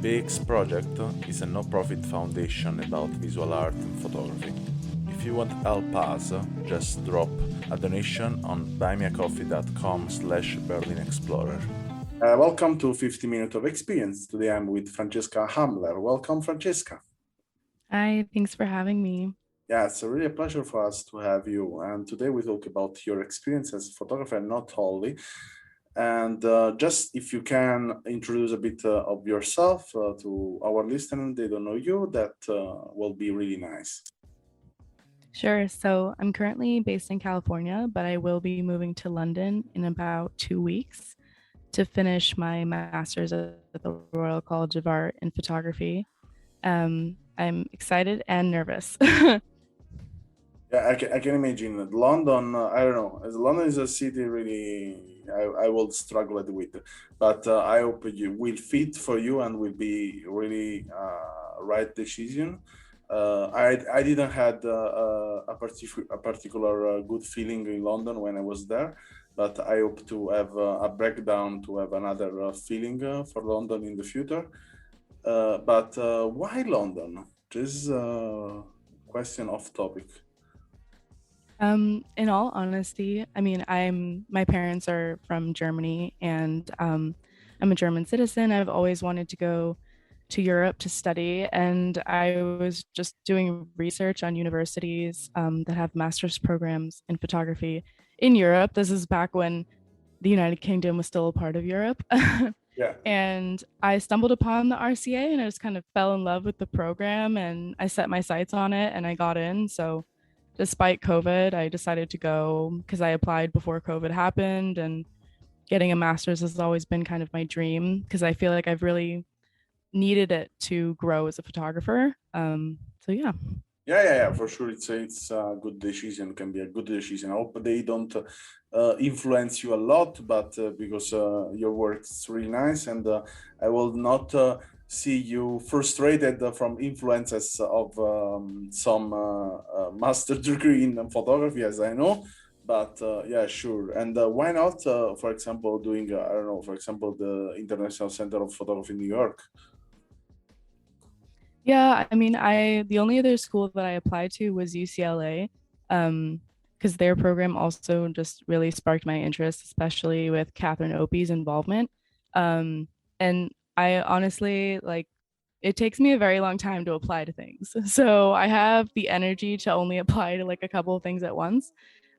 BEEX project is a no-profit foundation about visual art and photography. If you want to help us, just drop a donation on buymeacoffee.com/BerlinExplorer. Welcome to 50 Minutes of Experience. Today I'm with Francesca Hummler. Welcome, Francesca. Hi, thanks for having me. Yeah, it's a really a pleasure for us to have you. And today we talk about your experience as a photographer, not only. And just if you can introduce a bit of yourself to our listeners, they don't know you, that will be really nice. Sure. So I'm currently based in California, but I will be moving to London in about 2 weeks to finish my master's at the Royal College of Art in photography. I'm excited and nervous. Yeah, I can imagine that London. I don't know. As London is a city, really, I will struggle with, but I hope you will fit for you and will be really right decision. I didn't had a particular good feeling in London when I was there, but I hope to have a breakdown to have another feeling for London in the future. But why London? This is a question off topic. In all honesty, I mean, my parents are from Germany and I'm a German citizen. I've always wanted to go to Europe to study, and I was just doing research on universities that have master's programs in photography in Europe. This is back when the United Kingdom was still a part of Europe. Yeah. And I stumbled upon the RCA and I just kind of fell in love with the program and I set my sights on it and I got in. So despite COVID, I decided to go because I applied before COVID happened, and getting a master's has always been kind of my dream because I feel like I've really needed it to grow as a photographer. So yeah. Yeah, for sure. It's a good decision. Can be a good decision. I hope they don't influence you a lot, but because your work is really nice, and I will not see you frustrated from influences of some master degree in photography, as I know. But yeah, sure. And why not, for example, doing I don't know, for example, the International Center of Photography in New York? Yeah, I mean, the only other school that I applied to was UCLA, because their program also just really sparked my interest, especially with Catherine Opie's involvement. Um, and I honestly like it takes me a very long time to apply to things. So I have the energy to only apply to like a couple of things at once.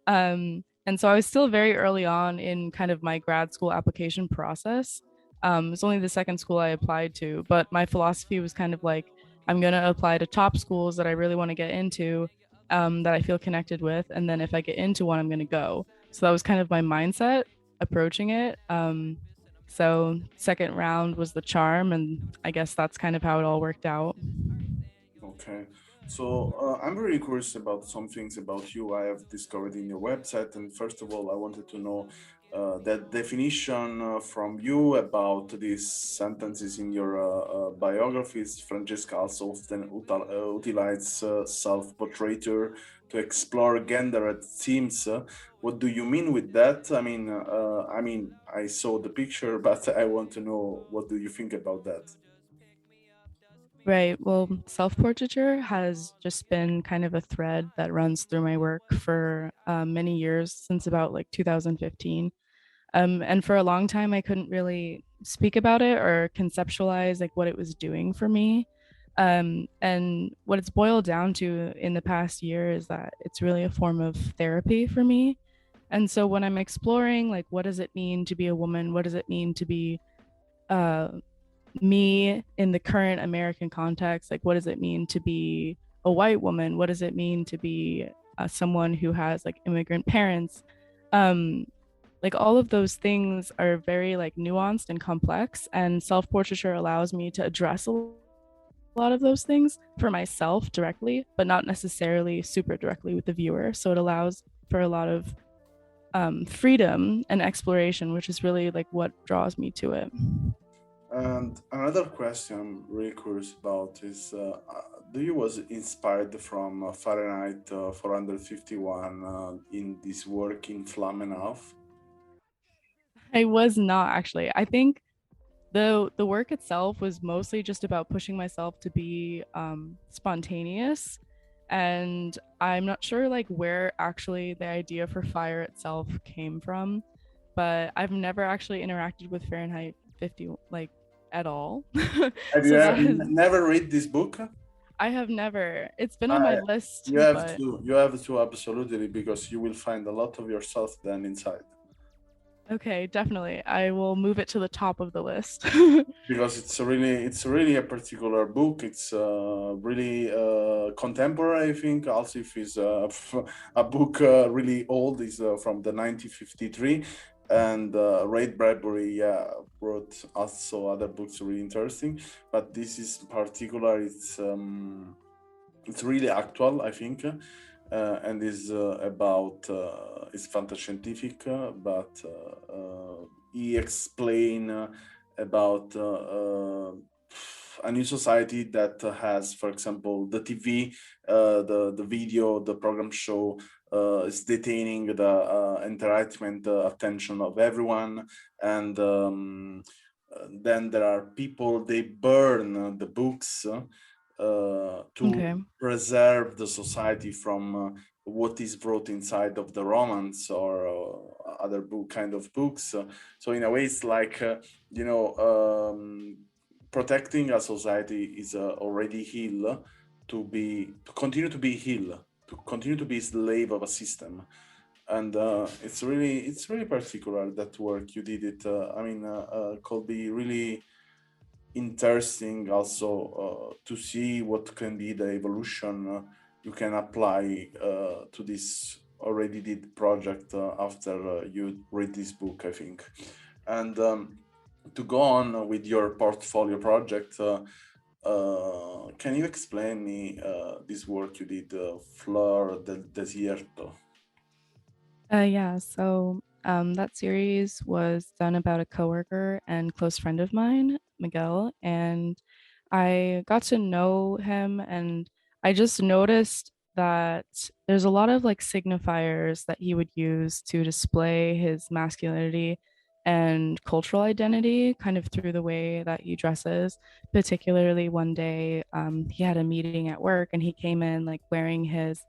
And so I was still very early on in kind of my grad school application process. It's only the second school I applied to, but my philosophy was kind of like, I'm going to apply to top schools that I really want to get into, that I feel connected with. And then if I get into one, I'm going to go. So that was kind of my mindset approaching it. So second round was the charm, and I guess that's kind of how it all worked out. Okay. So I'm really curious about some things about you I have discovered in your website. And first of all, I wanted to know that definition from you about these sentences in your biographies. Francesca also often utilizes self-portraiture to explore gendered themes. What do you mean with that? I mean, I saw the picture, but I want to know what do you think about that? Right. Well, self-portraiture has just been kind of a thread that runs through my work for many years, since about like 2015. And for a long time, I couldn't really speak about it or conceptualize like what it was doing for me. And what it's boiled down to in the past year is that it's really a form of therapy for me. And so when I'm exploring, like, what does it mean to be a woman? What does it mean to be uh, me in the current American context? Like, what does it mean to be a white woman? What does it mean to be someone who has like immigrant parents? Um, like all of those things are very like nuanced and complex, and self-portraiture allows me to address a lot of those things for myself directly, but not necessarily super directly with the viewer. So it allows for a lot of freedom and exploration, which is really like what draws me to it. And another question I'm really curious about is, do you was inspired from Fahrenheit 451 in this work in Flammenhaft? I was not actually. I think the work itself was mostly just about pushing myself to be spontaneous, and I'm not sure like where actually the idea for fire itself came from, but I've never actually interacted with Fahrenheit 50 like at all. Have you So that has never read this book? I have never. It's been on my I, list, but you have to absolutely, because you will find a lot of yourself then inside. okay, definitely. I will move it to the top of the list. Because it's really a particular book. It's really contemporary, I think. Also, if it's a book really old, is from the 1953. And Ray Bradbury, yeah, wrote also other books really interesting, but this is particular. It's really actual, I think, and is about it's fantascientific, but he explain about a new society that has, for example, the TV, the video, the program show is detaining the entertainment attention of everyone, and then there are people, they burn the books to Okay. preserve the society from what is brought inside of the romance or other book kind of books. So in a way, it's like you know, protecting a society is already heal to continue to be heal, to continue to be slave of a system. And it's really particular that work you did it. I mean, could be really interesting also to see what can be the evolution you can apply to this already did project after you read this book, I think. And to go on with your portfolio project, can you explain me this work you did, Flor del Desierto? Yeah, so that series was done about a coworker and close friend of mine, Miguel, and I got to know him, and I just noticed that there's a lot of like signifiers that he would use to display his masculinity and cultural identity kind of through the way that he dresses. Particularly one day, he had a meeting at work and he came in like wearing his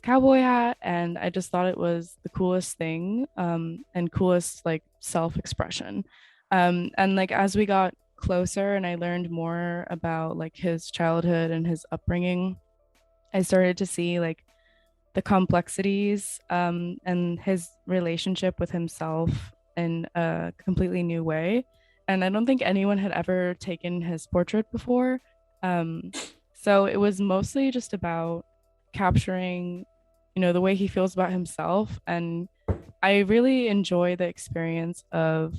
cowboy hat, and I just thought it was the coolest thing, and coolest like self-expression. And like as we got closer and I learned more about like his childhood and his upbringing, I started to see like the complexities, and his relationship with himself in a completely new way. And I don't think anyone had ever taken his portrait before. Um, so it was mostly just about capturing, the way he feels about himself. And I really enjoy the experience of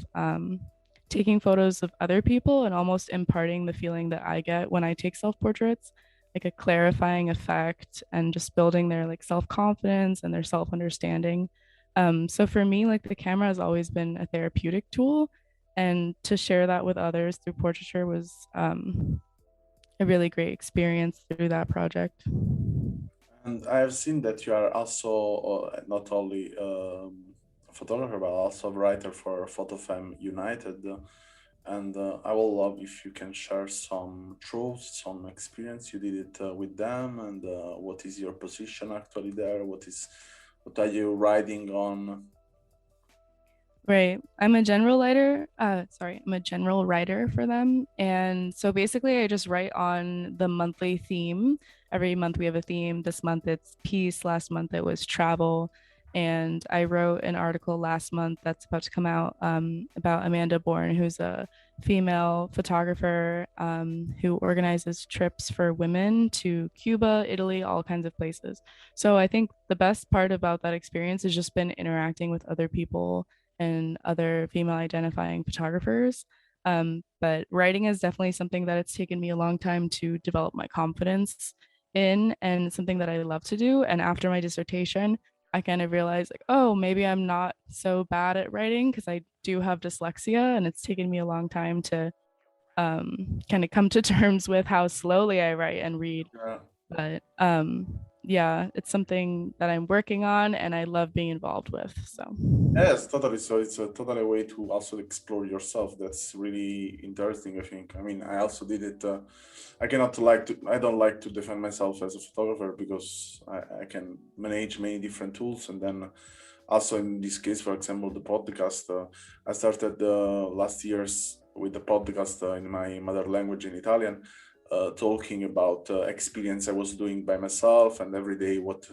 taking photos of other people and almost imparting the feeling that I get when I take self portraits, like a clarifying effect and just building their like self confidence and their self understanding. So for me, like the camera has always been a therapeutic tool, and to share that with others through portraiture was a really great experience through that project. And I have seen that you are also not only a photographer but also a writer for PhotoFem United. And I will love if you can share some truths, some experience you did it with them, and what is your position actually there? What are you riding on? Right. I'm a general writer for them. And so basically I just write on the monthly theme. Every month we have a theme. This month it's peace. Last month it was travel. And I wrote an article last month that's about to come out, about Amanda Bourne, who's a female photographer, who organizes trips for women to Cuba, Italy, all kinds of places. So I think the best part about that experience has just been interacting with other people and other female identifying photographers. But writing is definitely something that it's taken me a long time to develop my confidence in, and something that I love to do. And after my dissertation, I kind of realized like, oh, maybe I'm not so bad at writing because I do have dyslexia, and it's taken me a long time to kind of come to terms with how slowly I write and read. Yeah. But yeah, it's something that I'm working on and I love being involved with. So Yes, totally. So it's a totally way to also explore yourself. That's really interesting, I think. I mean, I also did it. I don't like to defend myself as a photographer because I can manage many different tools. And then also in this case, for example, the podcast, I started last year's with the podcast in my mother language in Italian, talking about experience I was doing by myself and every day what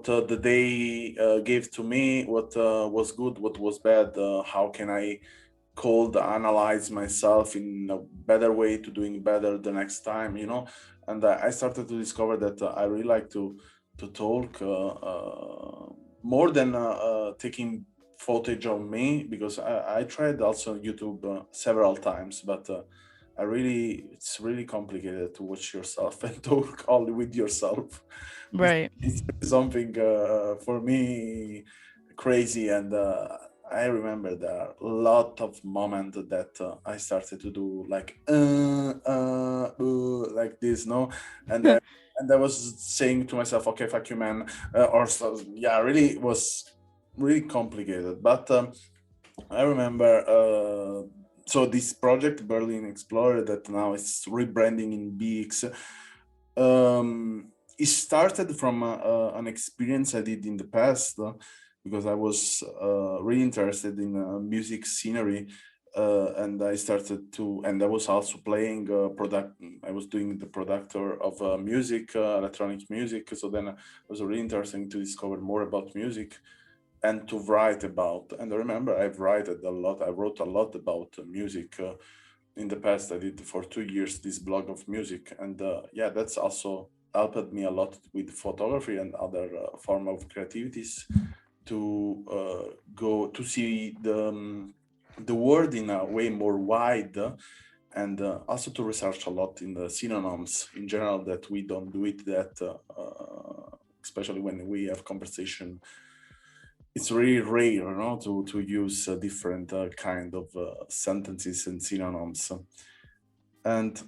the day gave to me, what was good, what was bad, how can I cold analyze myself in a better way to doing better the next time, you know. And I started to discover that I really like to talk more than taking footage of me, because I tried also YouTube several times, but it's really complicated to watch yourself and talk only with yourself. right. It's something for me crazy. And I remember there are a lot of moments that I started to do like like this, no. and and I was saying to myself, okay, fuck you, man, or so. Yeah, really, it was really complicated. But I remember so this project Berlin Explorer that now is rebranding in BEEX, it started from an experience I did in the past, because I was really interested in music scenery, and I was also playing product. I was doing the productor of music, electronic music. So then it was really interesting to discover more about music and to write about. And I remember I wrote a lot about music. In the past, I did for 2 years this blog of music, and yeah, that's also helped me a lot with photography and other form of creativities to go to see the world in a way more wide, and also to research a lot in the synonyms in general, that we don't do it that especially when we have conversation. It's really rare, you know, to use different kind of sentences and synonyms. And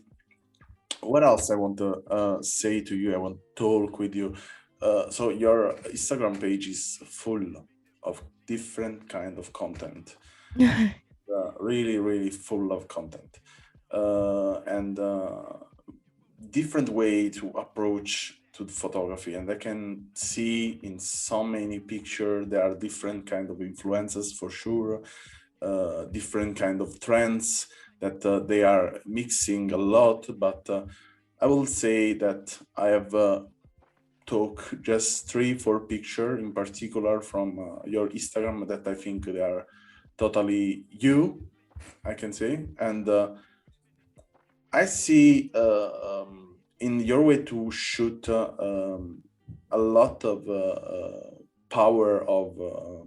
what else I want to say to you? I want to talk with you. So your Instagram page is full of different kind of content, really, really full of content, and different way to approach to the photography. And I can see in so many pictures there are different kind of influences for sure, different kind of trends that they are mixing a lot. But I will say that I have took just 3-4 picture in particular from your Instagram that I think they are totally you, I can say. And I see in your way to shoot a lot of power of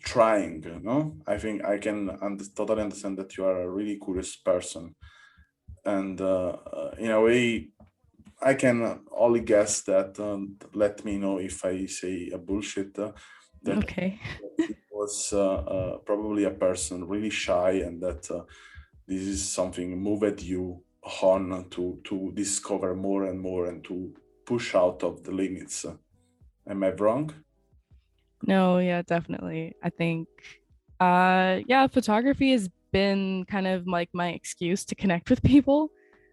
trying, no? I think I can totally understand that you are a really curious person. And in a way, I can only guess that, let me know if I say a bullshit, that Okay. it was probably a person really shy, and that this is something moved you on to discover more and more and to push out of the limits. Am I wrong? No, yeah, definitely. I think yeah, photography has been kind of like my excuse to connect with people.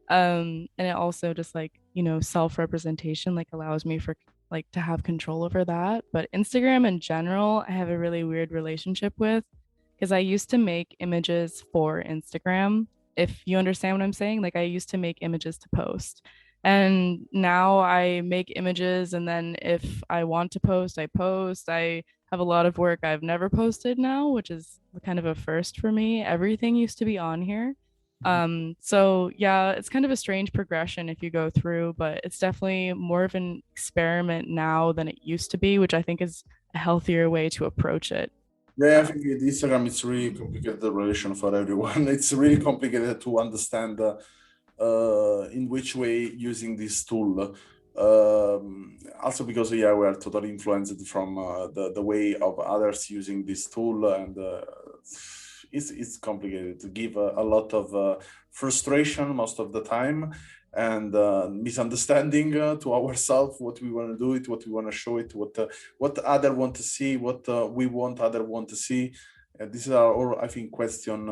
And it also just like, self-representation like allows me for like to have control over that. But Instagram in general, I have a really weird relationship with because I used to make images for Instagram. If you understand what I'm saying, like I used to make images to post. And now I make images, and then if I want to post, I post. I have a lot of work I've never posted now, which is kind of a first for me. Everything used to be on here. So yeah, it's kind of a strange progression if you go through, but it's definitely more of an experiment now than it used to be, which I think is a healthier way to approach it. Yeah, I Um, think with Instagram it's really complicated relation for everyone. It's really complicated to understand in which way using this tool. Also because yeah, we are totally influenced from the way of others using this tool, and it's complicated to give a lot of frustration most of the time, and misunderstanding to ourselves what we want to do it, what we want to show it, what other want to see, what we want other want to see. These are all, I think, question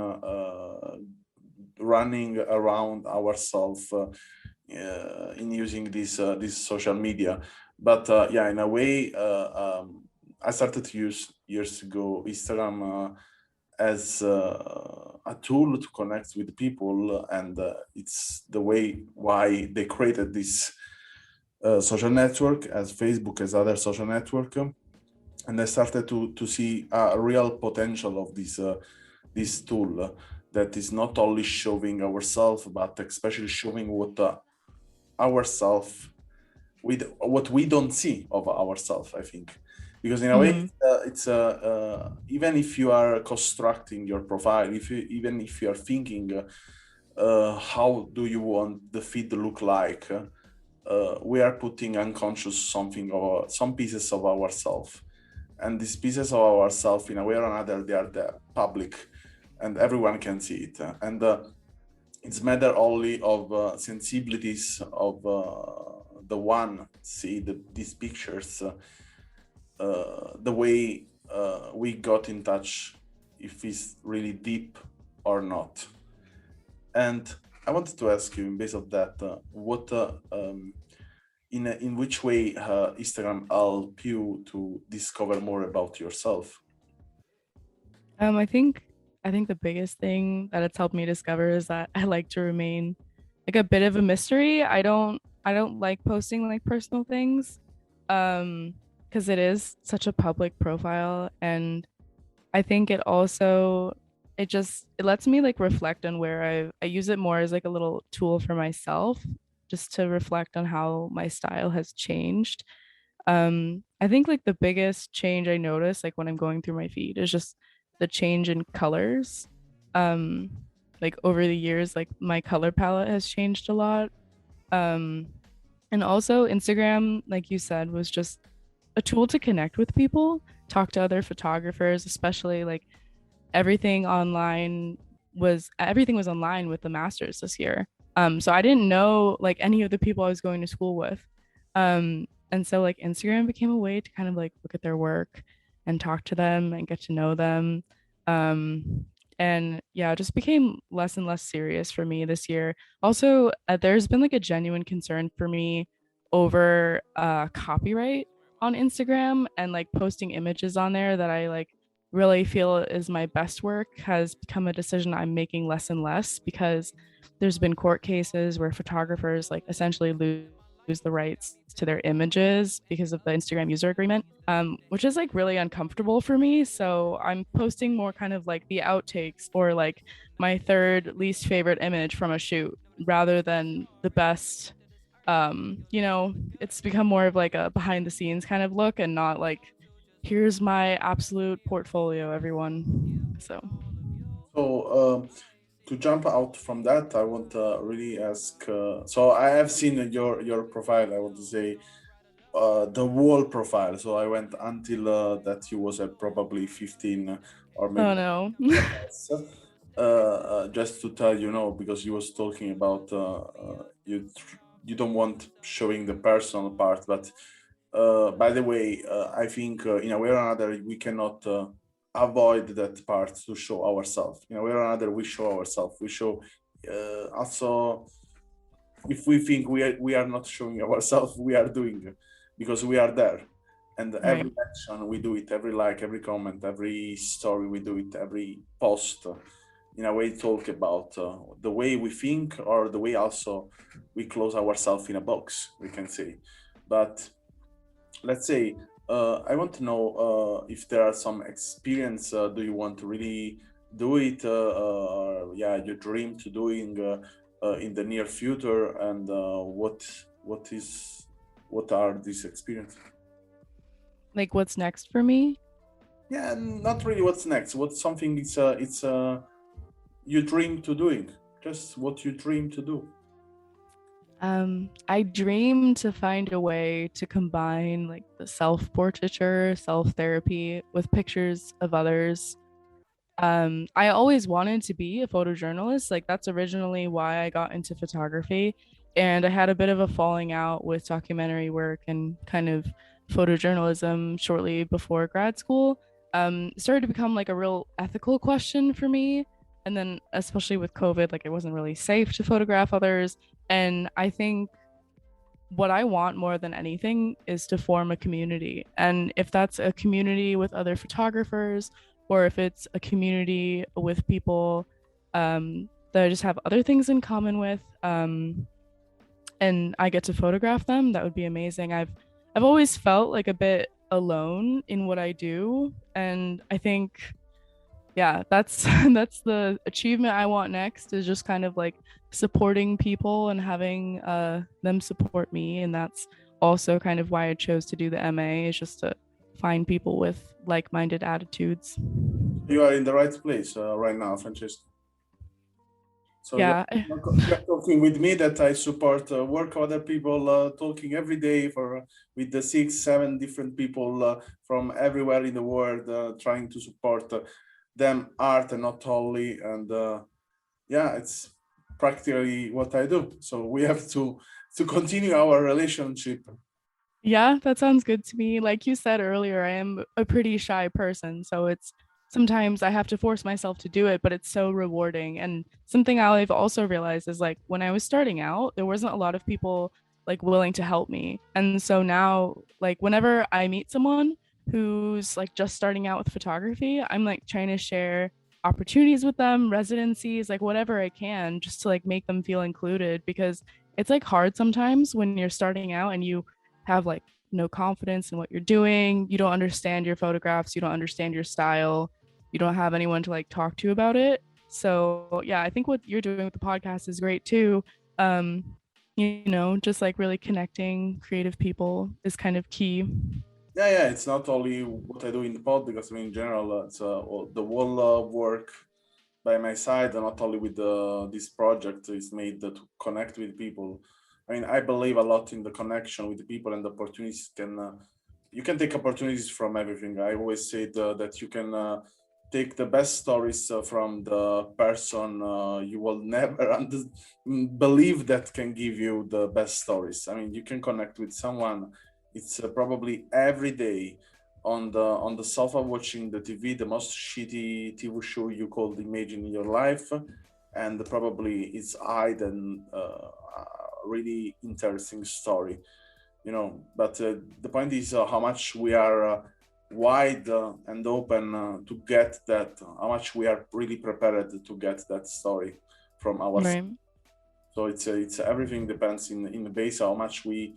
running around ourselves in using this social media. But yeah, in a way, I started to use years ago Instagram as a tool to connect with people, and it's the way why they created this social network as Facebook, as other social network. And I started to see a real potential of this tool that is not only showing ourselves, but especially showing what ourselves with what we don't see of ourselves, I think. Because in a way, Mm-hmm. it's even if you are constructing your profile, even if you are thinking how do you want the feed to look like, we are putting unconscious something or some pieces of ourselves, and these pieces of ourselves, in a way or another, they are the public, and everyone can see it. And it's matter only of sensibilities of the one see these pictures, the way we got in touch, if it's really deep or not. And I wanted to ask you, in base of that, what in which way Instagram help you to discover more about yourself? I think the biggest thing that it's helped me discover is that I like to remain like a bit of a mystery. I don't like posting like personal things. Because it is such a public profile, and I think it lets me like reflect on where I use it more as like a little tool for myself, just to reflect on how my style has changed. I think like the biggest change I notice like when I'm going through my feed is just the change in colors. Um, like over the years, like my color palette has changed a lot. Um, and also Instagram, like you said, was just a tool to connect with people, talk to other photographers, especially like everything was online with the masters this year. So I didn't know like any of the people I was going to school with. And so like Instagram became a way to kind of like look at their work and talk to them and get to know them. Um, and yeah, it just became less and less serious for me this year. Also, there's been like a genuine concern for me over copyright on Instagram, and like posting images on there that I like really feel is my best work has become a decision I'm making less and less, because there's been court cases where photographers like essentially lose the rights to their images because of the Instagram user agreement, which is like really uncomfortable for me. So I'm posting more kind of like the outtakes or like my third least favorite image from a shoot rather than the best. It's become more of like a behind the scenes kind of look and not like here's my absolute portfolio, everyone. So, So to jump out from that, I want to really ask. So I have seen your profile. I want to say the whole profile. So I went until that you was at probably 15 or oh maybe no. less. Just to tell you know, because you was talking about you don't want showing the personal part, but by the way, I think in a way or another we cannot avoid that part to show ourselves. In a way or another, we show ourselves. We show also if we think we are not showing ourselves, we are doing, because we are there. And Right. every action we do it, every like, every comment, every story we do it, every post. In a way, talk about the way we think, or the way also we close ourselves in a box, we can say. But let's say I want to know if there are some experience. Do you want to really do it? Or, yeah, you dream to doing in the near future, and what is what are these experiences? Like what's next for me? Yeah, not really. What's next? What's something it's you dream to doing? Just what you dream to do. I dream to find a way to combine like the self portraiture, self therapy with pictures of others. I always wanted to be a photojournalist. Like that's originally why I got into photography. And I had a bit of a falling out with documentary work and kind of photojournalism shortly before grad school. It started to become like a real ethical question for me. And then, especially with COVID, like it wasn't really safe to photograph others. And I think what I want more than anything is to form a community. And if that's a community with other photographers, or if it's a community with people that I just have other things in common with, and I get to photograph them, that would be amazing. I've always felt like a bit alone in what I do, and I think yeah, that's that's the achievement I want next is just kind of like supporting people and having them support me. And that's also kind of why I chose to do the MA is just to find people with like-minded attitudes. You are in the right place right now, Francesca. So Yeah. you're talking with me that I support work other people, talking every day for with the 6, 7 different people from everywhere in the world, trying to support them art and not only. And yeah, it's practically what I do. So we have to continue our relationship. Yeah, that sounds good to me. Like you said earlier, I am a pretty shy person, so it's sometimes I have to force myself to do it, but it's so rewarding. And something I've also realized is like when I was starting out, there wasn't a lot of people like willing to help me. And so now, like whenever I meet someone who's like just starting out with photography, I'm like trying to share opportunities with them, residencies, like whatever I can, just to like make them feel included because it's like hard sometimes when you're starting out and you have like no confidence in what you're doing. You don't understand your photographs. You don't understand your style. You don't have anyone to like talk to about it. So yeah, I think what you're doing with the podcast is great too. You know, just like really connecting creative people is kind of key. Yeah, it's not only what I do in the pod because I mean, in general, it's the whole work by my side, and not only with this project is made to connect with people. I mean, I believe a lot in the connection with the people and the opportunities can. You can take opportunities from everything. I always say that you can take the best stories from the person you will never believe that can give you the best stories. I mean, you can connect with someone. It's probably every day on the sofa watching the TV, the most shitty TV show you could imagine in your life, and probably it's hide and really interesting story, you know. But the point is how much we are wide and open to get that, how much we are really prepared to get that story from ourselves. Right. So it's everything depends in the base how much we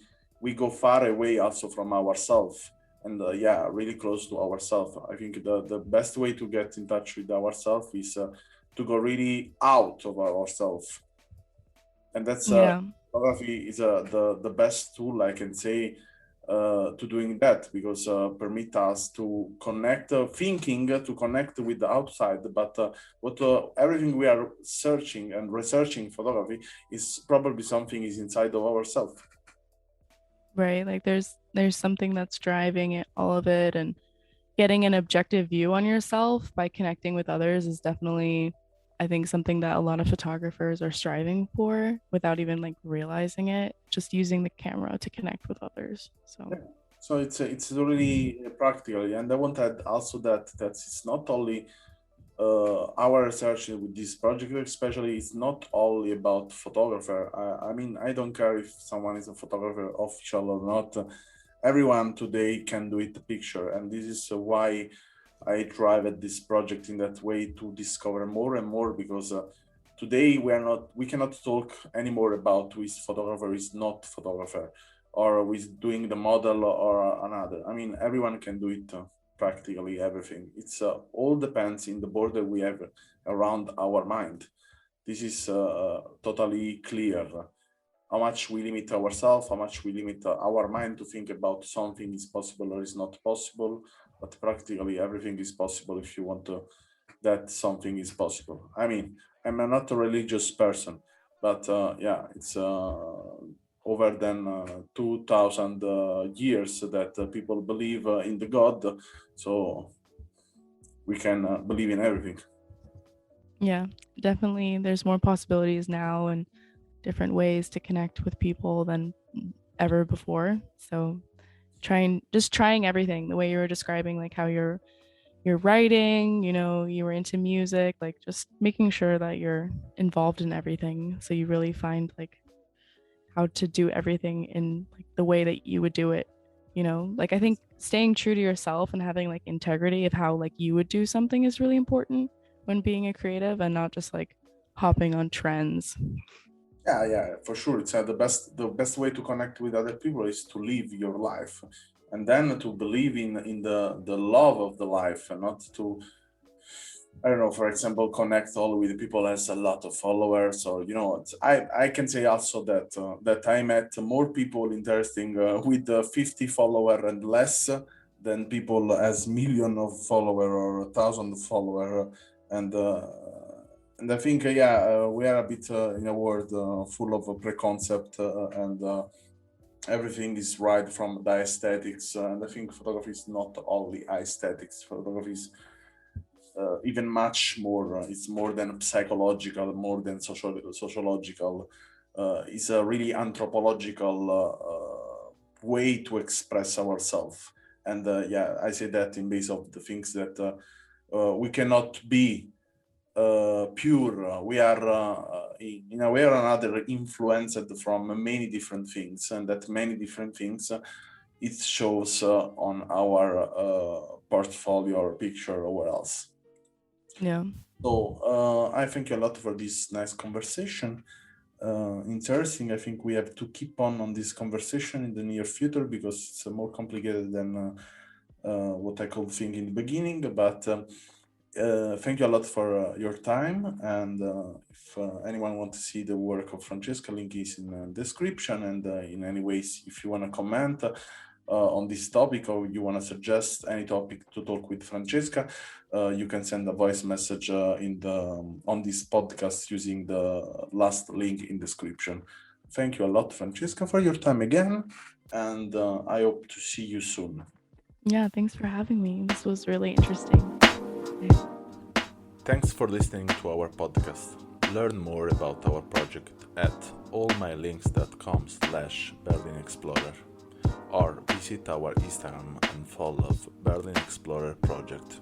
go far away also from ourselves and yeah, really close to ourselves. I think the best way to get in touch with ourselves is to go really out of ourselves, and that's Yeah. photography is the best tool I can say to doing that because permit us to connect thinking to connect with the outside, but what everything we are searching and researching photography is probably something is inside of ourselves. Right. Like there's something that's driving it, all of it, and getting an objective view on yourself by connecting with others is definitely, I think, something that a lot of photographers are striving for without even like realizing it, just using the camera to connect with others. So, Yeah. So it's really practical, and I want to add also that it's not only our research with this project, especially, it's not only about photographer. I mean, I don't care if someone is a photographer, official or not. Everyone today can do it, the picture, and this is why I drive at this project in that way to discover more and more because today we cannot talk anymore about who is photographer is not photographer or who is doing the model or another. I mean, everyone can do it. Practically everything. It's all depends in the border we have around our mind. This is totally clear. How much we limit ourselves, how much we limit our mind to think about something is possible or is not possible. But practically everything is possible if you want to that something is possible. I mean, I'm not a religious person, but yeah, it's over than 2000 years that people believe in the God, so we can believe in everything. Yeah, definitely. There's more possibilities now and different ways to connect with people than ever before. So trying everything the way you were describing, like how you're writing, you were into music, like just making sure that you're involved in everything. So you really find like how to do everything in like the way that you would do it. Like I think staying true to yourself and having like integrity of how like you would do something is really important when being a creative and not just like hopping on trends. Yeah, yeah, for sure. It's the best way to connect with other people is to live your life, and then to believe in the love of the life, and not to, I don't know, for example, connect all with people has a lot of followers, or I can say also that I met more people interesting with 50 follower and less than people as million of follower or 1,000 follower, and uh, and I think yeah, we are a bit in a world full of preconcept, and everything is right from the aesthetics, and I think photography is not only aesthetics. Photography is even much more. It's more than psychological, more than sociological. It's a really anthropological way to express ourselves. And yeah, I say that in base of the things that we cannot be pure. We are in a way or another influenced from many different things, and that many different things it shows on our portfolio or picture or what else. Yeah. So I thank you a lot for this nice conversation. Interesting. I think we have to keep on this conversation in the near future because it's more complicated than what I could think in the beginning. But thank you a lot for your time. And if anyone wants to see the work of Francesca, link is in the description. And in any ways, if you want to comment on this topic or you want to suggest any topic to talk with Francesca, you can send a voice message on this podcast using the last link in description. Thank you a lot, Francesca, for your time again, and I hope to see you soon. Yeah, thanks for having me. This was really interesting. Thanks for listening to our podcast. Learn more about our project at allmylinks.com/Berlin Explorer or visit our Instagram and follow Berlin Explorer Project.